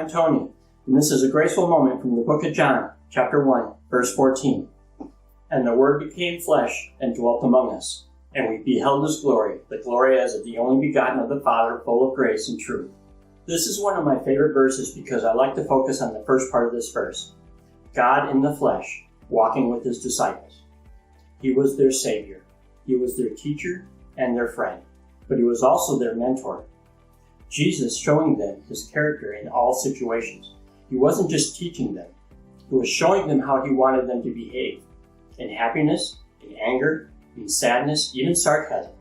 I'm Tony, and this is a graceful moment from the book of John, chapter 1, verse 14. And the Word became flesh and dwelt among us, and we beheld His glory, the glory as of the only begotten of the Father, full of grace and truth. This is one of my favorite verses because I like to focus on the first part of this verse. God in the flesh, walking with His disciples. He was their Savior. He was their teacher and their friend, but He was also their mentor. Jesus showing them His character in all situations. He wasn't just teaching them. He was showing them how He wanted them to behave. In happiness, in anger, in sadness, even sarcasm.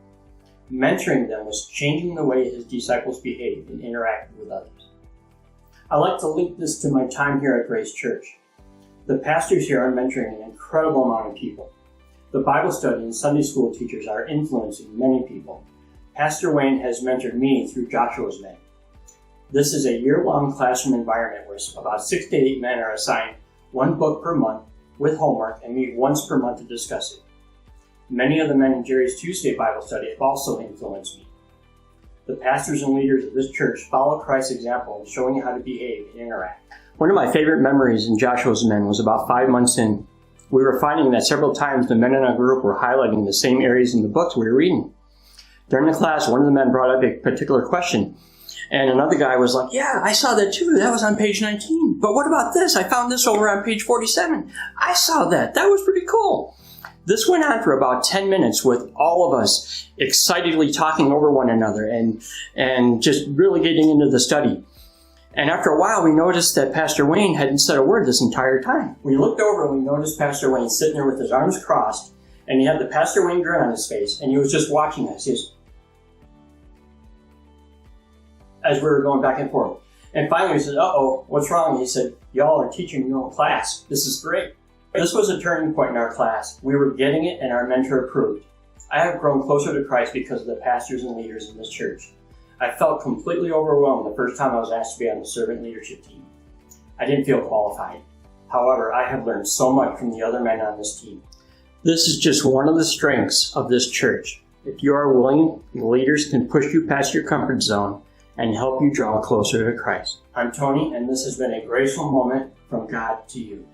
Mentoring them was changing the way His disciples behaved and interacted with others. I like to link this to my time here at Grace Church. The pastors here are mentoring an incredible amount of people. The Bible study and Sunday school teachers are influencing many people. Pastor Wayne has mentored me through Joshua's Men. This is a year-long classroom environment where about 6 to 8 men are assigned one book per month with homework and meet once per month to discuss it. Many of the men in Jerry's Tuesday Bible study have also influenced me. The pastors and leaders of this church follow Christ's example in showing how to behave and interact. One of my favorite memories in Joshua's Men was about 5 months in. We were finding that several times the men in our group were highlighting the same areas in the books we were reading. During the class, one of the men brought up a particular question, and another guy was like, "Yeah, I saw that too. That was on page 19. But what about this? I found this over on page 47. I saw that. That was pretty cool." This went on for about 10 minutes with all of us excitedly talking over one another and just really getting into the study. And after a while, we noticed that Pastor Wayne hadn't said a word this entire time. We looked over and we noticed Pastor Wayne sitting there with his arms crossed, and he had the Pastor Wayne grin on his face, and he was just watching us. He was, as we were going back and forth. And finally we said, "Uh-oh, what's wrong?" He said, "Y'all are teaching your own class. This is great." This was a turning point in our class. We were getting it, and our mentor approved. I have grown closer to Christ because of the pastors and leaders in this church. I felt completely overwhelmed the first time I was asked to be on the servant leadership team. I didn't feel qualified. However, I have learned so much from the other men on this team. This is just one of the strengths of this church. If you are willing, the leaders can push you past your comfort zone and help you draw closer to Christ. I'm Tony, and this has been a graceful moment from God to you.